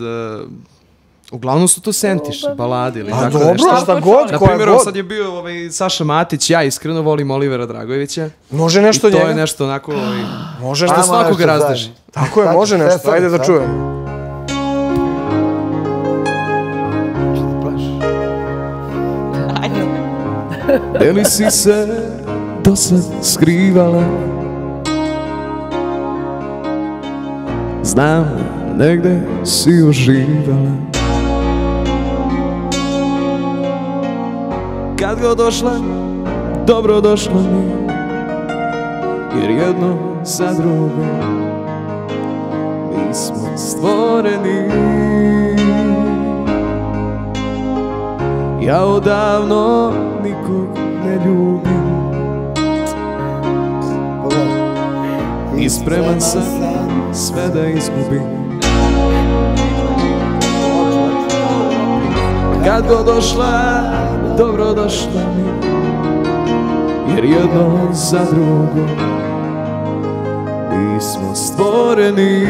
Uglavnom su to sentiše, balade ili tako nešto. Dobro, šta god, na primjer, sad je bio Saša Matić, ja iskreno volim Olivera Dragojevića. Može nešto njega? I to je nešto onako... Može nešto svakog razdeži. Tako je, može nešto, ajde da čujem. Gde li si se do sad skrivala? Znam, negde si uživala. Kad god došla, dobro došla mi, jer jedno za drugo mi smo stvoreni. Ja odavno nikog ne ljubim i spreman sam sve da izgubim. Kad god došla, dobro došla mi, jer jedno za drugo mi smo stvoreni.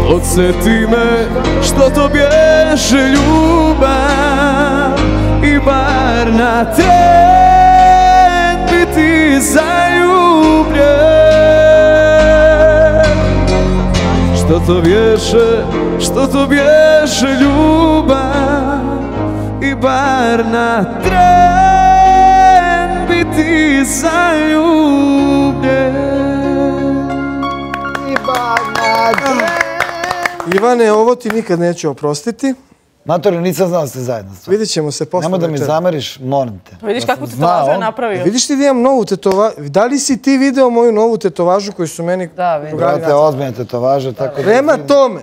Podsjeti me što to bješe ljubav i bar na tren biti zaljubljen. Što to bješe ljubav i bar na tren biti zaljubljen. I bar na tren. Ivane, ovo ti nikad neću oprostiti. Matori, nisam znao da ste zajedno. Vidjet ćemo se posle večera. Nemoj da mi zameriš, molim te. Vidiš kakvu tetovažu je napravio. Vidiš ti da imam novu tetovažu? Da li si ti video moju novu tetovažu koju su meni... Da, vidim. Brate, ozbiljne tetovaže, tako da... Prema tome,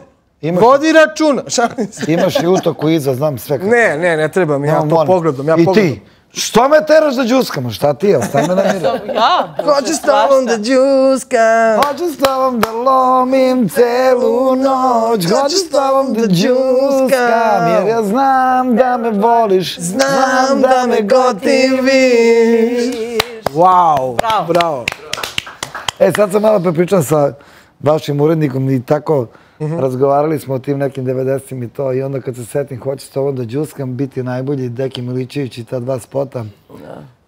vodi računa. Imaš i utoku iza, znam sve kako. Ne trebam, ja to pogledam. I ti? Što me teraš da džuskamo? Šta ti je? Ostavi me na miru. Ja? Hoću s tobom da džuskam. Hoću s tobom da lomim celu noć. Hoću s tobom da džuskam. Jer ja znam da me voliš. Znam da me gotiviš. Wow, bravo. Sad sam malo prepričan sa vašim urednikom i tako razgovarali smo o tim nekim 90-im i to. I onda kad se setim, hoću s tobom da džuskam, biti najbolji Deki Milićević i ta dva spota.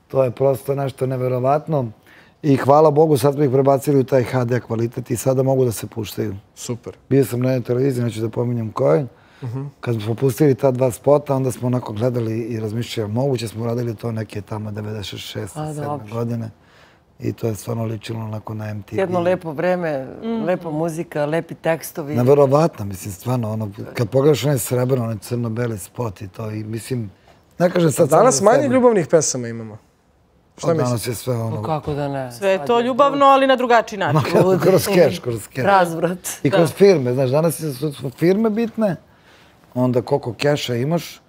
To je prosto nešto neverovatno. I hvala Bogu, sad smo ih prebacili u taj HD kvalitet i sada mogu da se puštaju. Super. Bio sam na jednoj televiziji, neću da pominjem kojoj. Kad smo pustili ta dva spota, onda smo onako gledali i razmišljali, moguće smo uradili to neke tamo 96. 7. godine. I to je stvarno ličilo onako na MTV. Jedno lepo vreme, lepa muzika, lepi tekstovi. Neverovatno, mislim, stvarno, ono, kad pogledaš onaj srebrno, onaj crno-beli spot i to, i mislim, ne kažem sad... Danas manje ljubavnih pesama imamo. Šta misliš? Danas je sve ono... Kako da ne? Sve je to ljubavno, ali na drugačiji način. Kroz keš. Razvrat. I kroz firme, znaš, danas su firme bitne, onda koliko keša imaš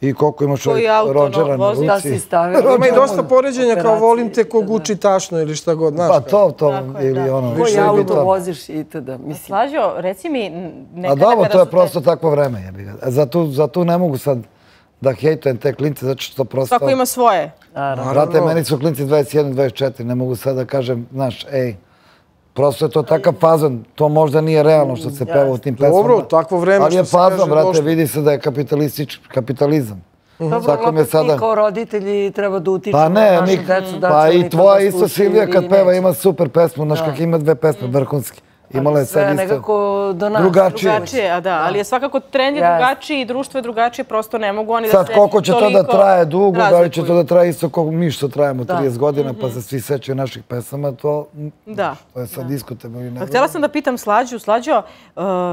i koliko imaš Rodgera na ruci. Da si stavio. Ima i dosta poređenja kao volim te ko guči tašno ili šta god, znaš. Pa to, ili ono... Koji auto voziš i tada. Slađo, reci mi nekada... A dobro, to je prosto takvo vreme. Zato ne mogu sad da hejtujem te klince, zato što prosto... Svako ima svoje. Brate, meni su klinci 21, 24, ne mogu sad da kažem, znaš, ej, prosto je to takav fazon, to možda nije realno što se peva u tim pesmama. Dobro, takvo vreme ali što se kaže ali je fazon, brate, došlo. vidi se da je kapitalizam. Dobro, opet mi kao roditelji treba da utičemo na našu decu da pa i tvoja isto Silvija kad peva ima super pesmu, znaš kak ima 2 pesme, vrhunski. Imala je sad isto drugačije, a da, ali je svakako trend je drugačiji, društvo je drugačije, prosto ne mogu oni da se sad koliko će to da traje dugo, da li će to da traje isto kako mi što trajemo 30 godina pa se svi sećaju naših pesama, to je sad diskutabilno. Htjela sam da pitam Slađo,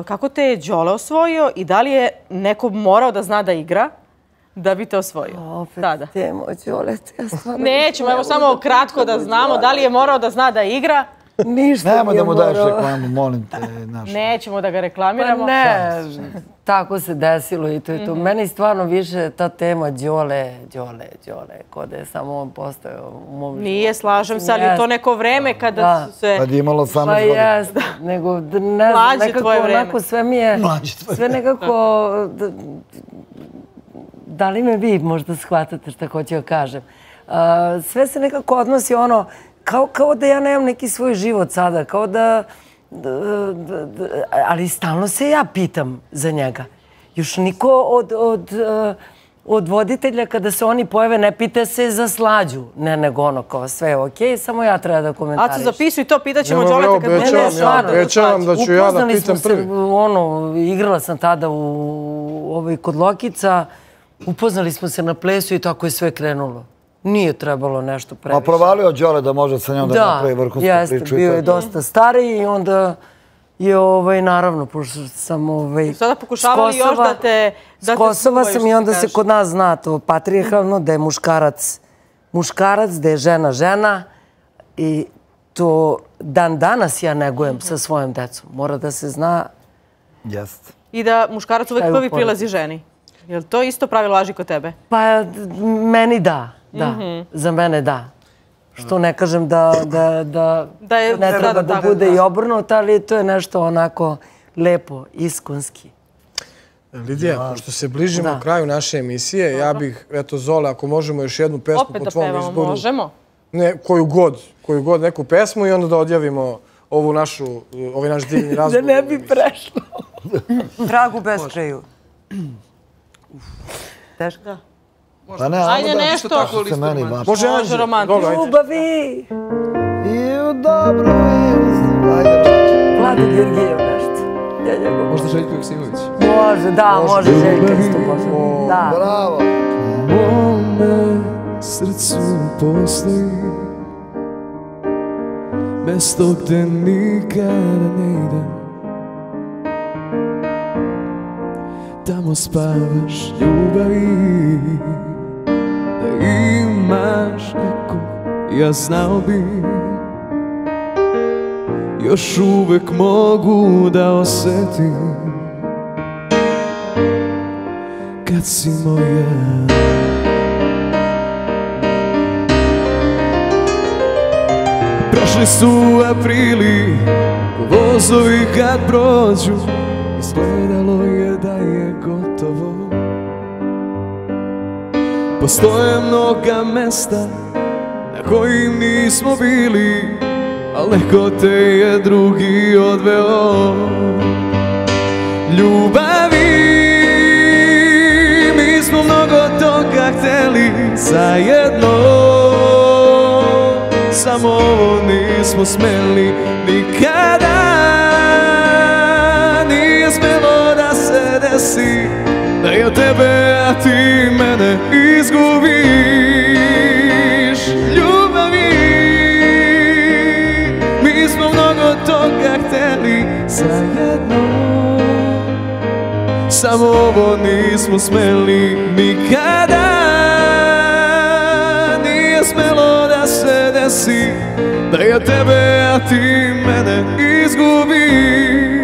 kako te je Đole osvojio i da li je neko morao da zna da igra da bi te osvojio? Opet temo Đole. Nećemo, evo samo kratko da znamo da li je morao da zna da igra. Ništa nije morao. Nemoj da mu daješ reklamu, molim te. Nećemo da ga reklamiramo. Pa ne, tako se desilo i to je to. Meni stvarno više ta tema Đole, ko da je samo on postao u mom životu. Nije, slažem se, ali je to neko vreme kada su se... Kad je imalo 18 godina. Pa jest, nego ne znam, nekako onako sve mi je... Sve nekako... Da li me vi možda shvatate šta hoću da kažem? Sve se nekako odnosi ono... Kao da ja nemam neki svoj život sada, kao da... Ali stalno se ja pitam za njega. Još niko od voditelja kada se oni pojave ne pita se za Slađu. Ne, nego ono kao sve je okej, samo ja treba da komentariš. Aco, zapisuj to, pitaćemo Đoleta kad ne obećavam da ću ja da pitam prvi. Igrala sam tada kod Lokica, upoznali smo se na plesu i tako je sve krenulo. Nije trebalo nešto previše. A provalio Đole da može sa njom da napravi vrhunsku priču. Da, jeste, bio je dosta stariji i onda je, naravno, pošto sam sada pokušavali još da te s Kosova sam i onda se kod nas zna to patrijarhalno, da je muškarac, da je žena i to dan danas ja negujem sa svojom decom. Mora da se zna. Jeste. I da muškarac uvek prvi prilazi ženi. Je li to isto pravilo važi kod tebe? Pa, meni da. Da, za mene da. Što ne kažem da ne treba da bude i obrnuto, ali to je nešto onako lepo, iskonski. Lidija, pošto se bližimo kraju naše emisije, ja bih, eto Zole, ako možemo još jednu pesmu po tvom izboru. Opet da pevamo, možemo? Ne, koju god neku pesmu i onda da odjavimo ovaj naš divni razgovor. Da ne bi prešlo. Tragu bez kraju. Teško? Ajde nešto. Može romantično. Ljubavi. I u dobru i u zlu. Vlado Georgijev nešto. Možda Željko Joksimović. Može, da, može Željko isto može. Bravo. U mome srcu postoji mesto gde nikada ne idem. Tamo spavaš ljubavi. Da imaš nekog, ja znao bi. Još uvek mogu da osetim kad si moja. Prošli su aprili, vozovi kad prođu, izgledalo je da je gotovo. Postoje mnoga mesta na kojim nismo bili, al neko te je drugi odveo. Ljubavi, mi smo mnogo toga hteli zajedno, samo ovo nismo smeli nikada. Nije smelo da se desi da i od tebe, a ti mene izgubiš. Ljubavi, mi smo mnogo toga hteli zajedno, samo ovo nismo smeli nikada. Nije smelo da desi da ja tebe, a ti mene izgubiš.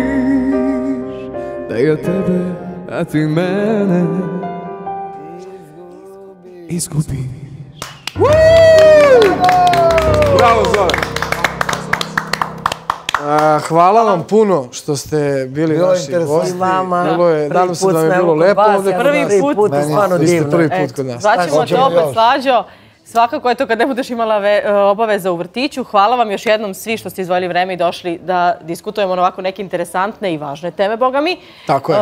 Da ja tebe, a ti mene izgubiš. Bravo, Zore. Hvala vam puno što ste bili naši gosti. Nadam se da vam je bilo lepo ovdje kod nas. Prvi put, stvarno divno. Vi ste prvi put kod nas. Zvaćemo te opet, Slađo. Svakako je to kad ne budeš imala obaveza u vrtiću. Hvala vam još jednom svi što ste izdvojili vreme i došli da diskutujemo na ovako neke interesantne i važne teme, boga mi. Tako je.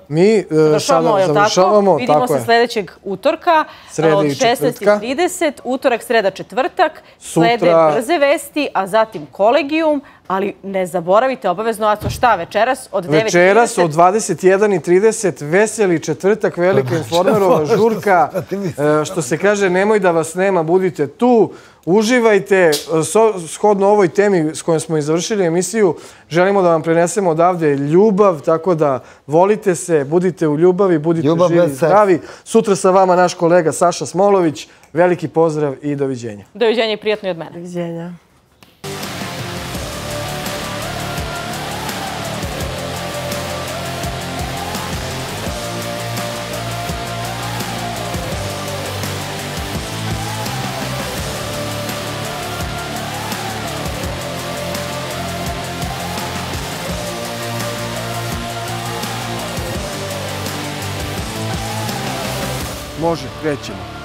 Mi sada završavamo. Vidimo se sljedećeg utorka od 16:30. Utorak, sreda, četvrtak. Slede brze vesti, a zatim kolegijum. Ali ne zaboravite obavezno, Aco, šta večeras od 9:30? Večeras od 21:30, veseli četvrtak, velika Informerova žurka. Što se kaže, nemoj da vas nema, budite tu, uživajte. Shodno ovoj temi s kojom smo i završili emisiju, želimo da vam prenesemo odavde ljubav, tako da volite se, budite u ljubavi, budite živi i zdravi. Sutra sa vama naš kolega Saša Smolović. Veliki pozdrav i doviđenja. Doviđenja i prijatno i od mene. Doviđenja. Može, krećemo.